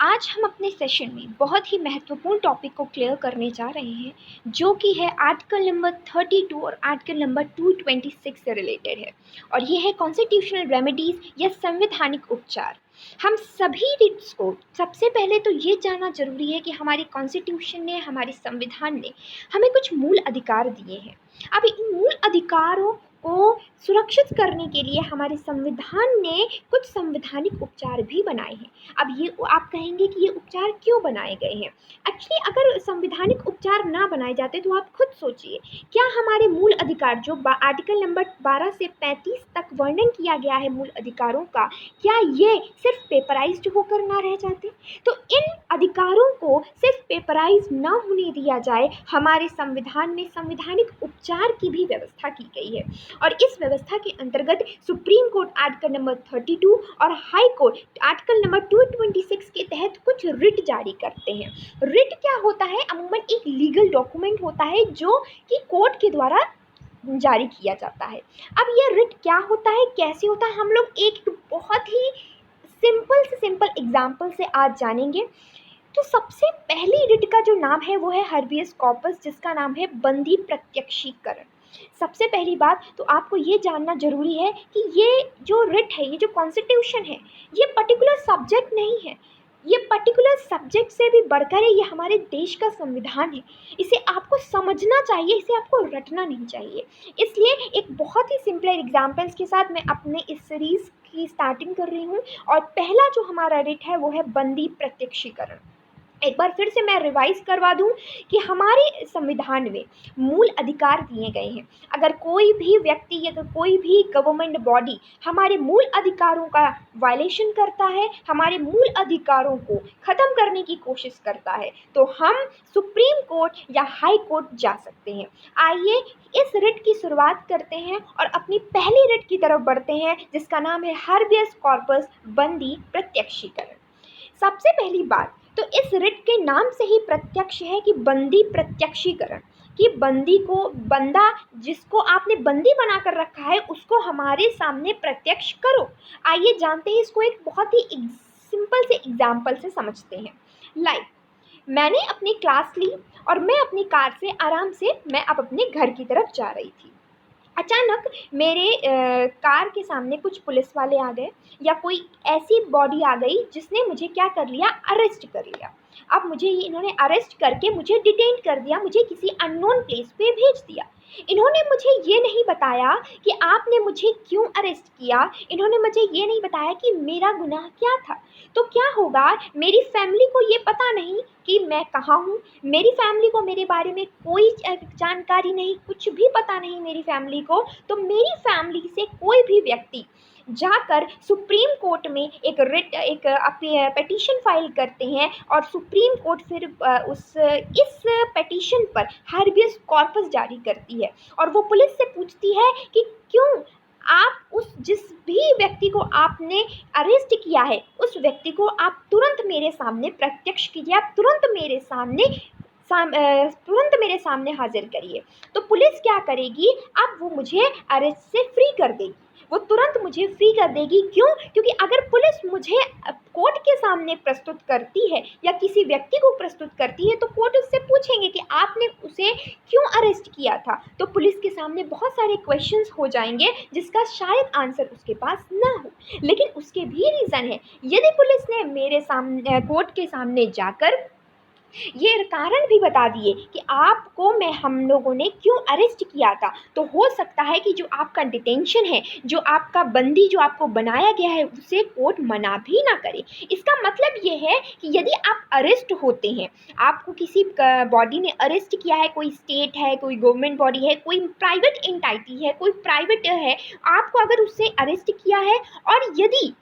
आज हम अपने सेशन में बहुत ही महत्वपूर्ण टॉपिक को क्लियर करने जा रहे हैं, जो कि है आर्टिकल नंबर 32 और आर्टिकल नंबर 226 से रिलेटेड है। और ये है कॉन्स्टिट्यूशनल रेमेडीज़ या संवैधानिक उपचार। हम सभी रिट्स को सबसे पहले तो ये जानना जरूरी है कि हमारी कॉन्स्टिट्यूशन ने, हमारे संविधान ने हमें कुछ मूल अधिकार दिए हैं। अब इन मूल अधिकारों को सुरक्षित करने के लिए हमारे संविधान ने कुछ संवैधानिक उपचार भी बनाए हैं। अब ये आप कहेंगे कि ये उपचार क्यों बनाए गए हैं। एक्चुअली अगर संवैधानिक उपचार ना बनाए जाते तो आप खुद सोचिए, क्या हमारे मूल अधिकार जो आर्टिकल नंबर 12 से 35 तक वर्णन किया गया है मूल अधिकारों का, क्या ये सिर्फ पेपराइज्ड होकर ना रह जाते। तो इन अधिकारों को सिर्फ पेपराइज ना होने दिया जाए, हमारे संविधान में संवैधानिक उपचार की भी व्यवस्था की गई है। और इस व्यवस्था के अंतर्गत सुप्रीम कोर्ट आर्टिकल नंबर 32 और हाई कोर्ट आर्टिकल नंबर 226 के तहत कुछ रिट जारी करते हैं। रिट क्या होता है? अमूमन एक लीगल डॉक्यूमेंट होता है जो कि कोर्ट के द्वारा जारी किया जाता है। अब ये रिट क्या होता है, कैसे होता है, हम लोग एक बहुत ही सिंपल से सिंपल एग्जाम्पल से आज जानेंगे। तो सबसे पहली रिट का जो नाम है वो है हर्बियस कॉर्पस, जिसका नाम है बंदी प्रत्यक्षीकरण। सबसे पहली बात तो आपको ये जानना जरूरी है कि ये जो रिट है, ये जो कॉन्स्टिट्यूशन है, ये पर्टिकुलर सब्जेक्ट नहीं है। ये पर्टिकुलर सब्जेक्ट से भी बढ़कर है, ये हमारे देश का संविधान है। इसे आपको समझना चाहिए, इसे आपको रटना नहीं चाहिए। इसलिए एक बहुत ही सिंपल एग्जाम्पल्स के साथ मैं अपने इस सीरीज़ की स्टार्टिंग कर रही हूँ। और पहला जो हमारा रिट है वो है बंदी प्रत्यक्षीकरण। एक बार फिर से मैं रिवाइज करवा दूं कि हमारे संविधान में मूल अधिकार दिए गए हैं। अगर कोई भी व्यक्ति या कोई भी गवर्नमेंट बॉडी हमारे मूल अधिकारों का वायलेशन करता है, हमारे मूल अधिकारों को ख़त्म करने की कोशिश करता है, तो हम सुप्रीम कोर्ट या हाई कोर्ट जा सकते हैं। आइए इस रिट की शुरुआत करते हैं और अपनी पहली रिट की तरफ बढ़ते हैं, जिसका नाम है हर्बियस कॉर्पस बंदी प्रत्यक्षीकरण। सबसे पहली बात तो इस रिट के नाम से ही प्रत्यक्ष है कि बंदी प्रत्यक्षीकरण, कि बंदी को, बंदा जिसको आपने बंदी बनाकर रखा है, उसको हमारे सामने प्रत्यक्ष करो। आइए जानते हैं इसको एक बहुत ही सिंपल से एग्जाम्पल से समझते हैं। लाइक मैंने अपनी क्लास ली और मैं अपनी कार से आराम से मैं अब अपने घर की तरफ जा रही थी। अचानक मेरे कार के सामने कुछ पुलिस वाले आ गए, या कोई ऐसी बॉडी आ गई जिसने मुझे क्या कर लिया, अरेस्ट कर लिया। अब मुझे इन्होंने अरेस्ट करके मुझे डिटेन कर दिया, मुझे किसी अननोन प्लेस पे भेज दिया। इन्होंने मुझे ये नहीं बताया कि आपने मुझे क्यों अरेस्ट किया, इन्होंने मुझे ये नहीं बताया कि मेरा गुनाह क्या था। तो क्या होगा, मेरी फैमिली को ये पता नहीं कि मैं कहाँ हूँ, मेरी फैमिली को मेरे बारे में कोई जानकारी नहीं, कुछ भी पता नहीं मेरी फैमिली को। तो मेरी फैमिली से कोई भी व्यक्ति जाकर सुप्रीम कोर्ट में एक पेटिशन फाइल करते हैं और सुप्रीम कोर्ट फिर इस पेटिशन पर हर्बियस कॉर्पस जारी करती है। और वो पुलिस से पूछती है कि क्यों आप जिस भी व्यक्ति को आपने अरेस्ट किया है, उस व्यक्ति को आप तुरंत मेरे सामने प्रत्यक्ष कीजिए, आप तुरंत मेरे सामने हाजिर करिए। तो पुलिस क्या करेगी, अब वो मुझे अरेस्ट से फ्री कर देगी, वो तुरंत मुझे फ्री कर देगी। क्यों? क्योंकि अगर पुलिस मुझे कोर्ट के सामने प्रस्तुत करती है या किसी व्यक्ति को प्रस्तुत करती है, तो कोर्ट उससे पूछेंगे कि आपने उसे क्यों अरेस्ट किया था। तो पुलिस के सामने बहुत सारे क्वेश्चंस हो जाएंगे जिसका शायद आंसर उसके पास ना हो, लेकिन उसके भी रीज़न है। यदि पुलिस ने मेरे सामने कोर्ट के सामने जाकर ये कारण भी बता दिए कि आपको हम लोगों ने क्यों अरेस्ट किया था, तो हो सकता है कि जो आपका डिटेंशन है, जो आपका बंदी जो आपको बनाया गया है, उसे कोर्ट मना भी ना करे। इसका मतलब ये है कि यदि आप अरेस्ट होते हैं, आपको किसी बॉडी ने अरेस्ट किया है, कोई स्टेट है, कोई गवर्नमेंट बॉडी है, कोई प्राइवेट एंटिटी है, कोई प्राइवेट है, आपको अगर उससे अरेस्ट किया है, और यदि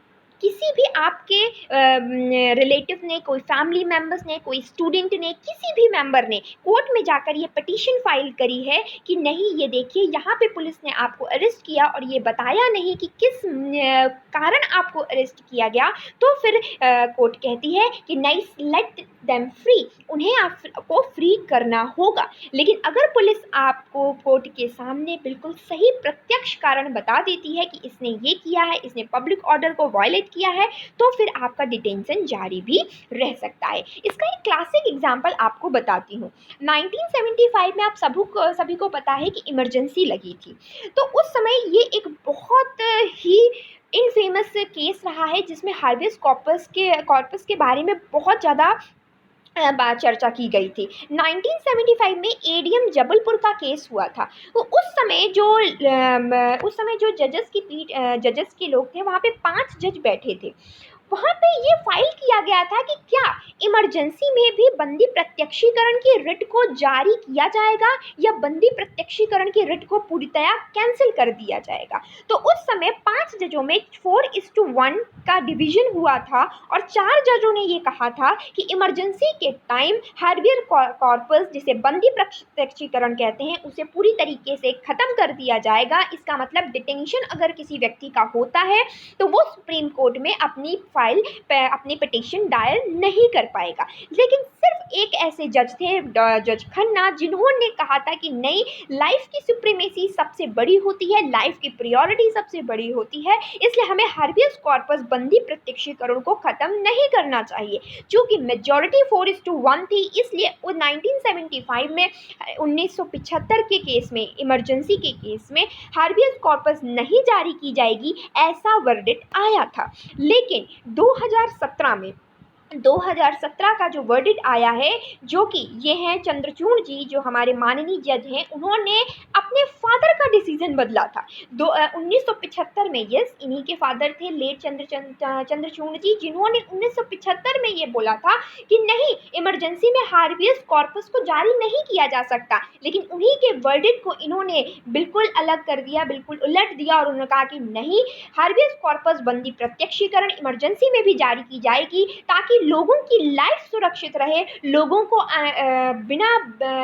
किसी भी आपके रिलेटिव ने, कोई फैमिली मेम्बर्स ने, कोई स्टूडेंट ने, किसी भी मेंबर ने कोर्ट में जाकर ये पिटीशन फाइल करी है कि नहीं, ये देखिए यहाँ पे पुलिस ने आपको अरेस्ट किया और ये बताया नहीं कि किस कारण आपको अरेस्ट किया गया, तो फिर कोर्ट कहती है कि नहीं, लेट देम फ्री, उन्हें आपको फ्री करना होगा। लेकिन अगर पुलिस आपको कोर्ट के सामने बिल्कुल सही प्रत्यक्ष कारण बता देती है कि इसने ये किया है, इसने पब्लिक ऑर्डर को वायलेट किया है तो फिर आपका डिटेंशन जारी भी रह सकता है। इसका एक क्लासिक एग्जाम्पल आपको बताती हूँ। 1975 में आप सभी को पता है कि इमरजेंसी लगी थी। तो उस समय ये एक बहुत ही इनफेमस केस रहा है जिसमें हार्वेस कॉर्पस के बारे में बहुत ज़्यादा बात चर्चा की गई थी। 1975 में एडीएम जबलपुर का केस हुआ था। तो उस समय जो जजेस के लोग थे, वहाँ पे 5 जज बैठे थे। वहाँ पे ये फाइल किया गया था कि क्या इमरजेंसी में भी बंदी प्रत्यक्षीकरण की रिट को जारी किया जाएगा या बंदी प्रत्यक्षीकरण की रिट को पूरीतया कैंसिल कर दिया जाएगा। तो उस समय 5 जजों में 4:1 का डिवीजन हुआ था और 4 जजों ने ये कहा था कि इमरजेंसी के टाइम हार्बियर कॉर्पस, जिसे बंदी प्रत्यक्षीकरण कहते हैं, उसे पूरी तरीके से खत्म कर दिया जाएगा। इसका मतलब डिटेंशन अगर किसी व्यक्ति का होता है तो वो सुप्रीम कोर्ट में अपनी पिटीशन दायर नहीं कर पाएगा। लेकिन सिर्फ एक ऐसे जज थे, जज खन्ना, जिन्होंने कहा था कि नहीं, लाइफ की सुप्रीमेसी सबसे बड़ी होती है, लाइफ की प्रायोरिटी सबसे बड़ी होती है, इसलिए हमें हार्बियस कॉर्पस बंदी प्रत्यक्षीकरण को खत्म नहीं करना चाहिए। चूंकि मेजॉरिटी 4:1 थी, इसलिए 1975 में 1975 के केस में, इमरजेंसी के केस में हार्बियस कॉर्पस नहीं जारी की जाएगी, ऐसा वर्डिक्ट आया था। लेकिन 2017 का जो वर्डिक्ट आया है, जो कि ये हैं चंद्रचूड़ जी, जो हमारे माननीय जज हैं, उन्होंने अपने फादर का डिसीजन बदला था। 1975 में, यस, इन्हीं के फादर थे लेट चंद्रचूड़ जी, जिन्होंने 1975 में ये बोला था कि नहीं, इमरजेंसी में हार्बियस कॉर्पस को जारी नहीं किया जा सकता। लेकिन उन्हीं के वर्डिक्ट को इन्होंने बिल्कुल अलग कर दिया, बिल्कुल उलट दिया, और उन्होंने कहा कि नहीं, हार्बियस कॉर्पस बंदी प्रत्यक्षीकरण इमरजेंसी में भी जारी की जाएगी, ताकि लोगों की लाइफ सुरक्षित रहे, लोगों को बिना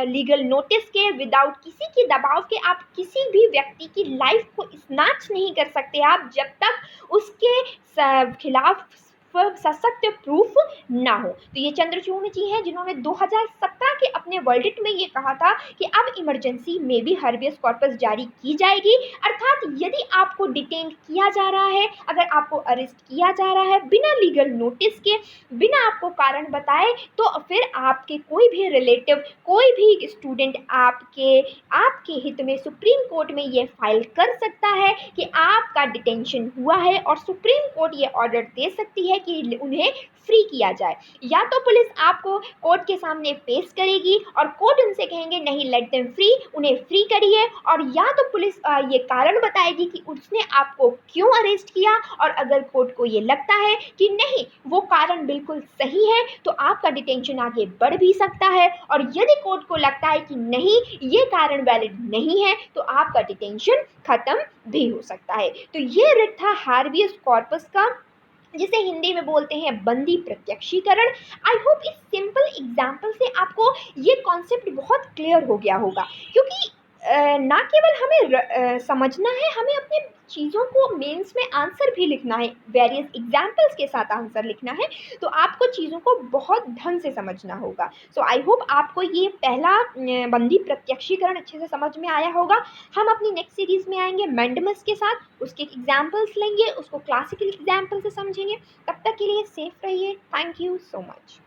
लीगल नोटिस के, विदाउट किसी के दबाव के, आप किसी भी व्यक्ति की लाइफ को स्नैच नहीं कर सकते आप, जब तक उसके खिलाफ सशक्त प्रूफ ना हो। तो ये चंद्रचूड़ जी हैं जिन्होंने 2017 के अपने वर्डिक्ट में ये कहा था कि अब इमरजेंसी में भी हार्बियस कॉर्पस जारी की जाएगी। अर्थात यदि आपको डिटेन किया जा रहा है, अगर आपको अरेस्ट किया जा रहा है बिना लीगल नोटिस के, बिना आपको कारण बताए, तो फिर आपके कोई भी रिलेटिव, कोई भी स्टूडेंट आपके हित में सुप्रीम कोर्ट में ये फाइल कर सकता है कि आपका डिटेंशन हुआ है, और सुप्रीम कोर्ट ये ऑर्डर दे सकती है कि उन्हें फ्री किया जाए। या तो पुलिस आपको कोर्ट के सामने पेश करेगी और कोर्ट उनसे कहेंगे नहीं, लेट देम फ्री, उन्हें फ्री करिए, और या तो पुलिस ये कारण बताएगी कि उसने आपको क्यों अरेस्ट किया, और अगर कोर्ट को ये लगता है कि नहीं, वो कारण बिल्कुल सही है, तो आपका डिटेंशन आगे बढ़ भी सकता है, और यदि कोर्ट को लगता है कि नहीं, ये कारण वैलिड नहीं है, तो आपका डिटेंशन खत्म भी हो सकता है। तो ये रिट था हार्बियस कॉर्पस का, जिसे हिंदी में बोलते हैं बंदी प्रत्यक्षीकरण। आई होप इस सिंपल एग्जाम्पल से आपको ये कॉन्सेप्ट बहुत क्लियर हो गया होगा, क्योंकि ना केवल हमें समझना है, हमें अपने चीज़ों को मेंस में आंसर भी लिखना है, वेरियस एग्जाम्पल्स के साथ आंसर लिखना है, तो आपको चीज़ों को बहुत ढंग से समझना होगा। सो आई होप आपको ये पहला बंदी प्रत्यक्षीकरण अच्छे से समझ में आया होगा। हम अपनी नेक्स्ट सीरीज़ में आएंगे मैंडमस के साथ, उसके एग्जाम्पल्स लेंगे, उसको क्लासिकल एग्जाम्पल से समझेंगे। तब तक के लिए सेफ रहिए। Thank you so much.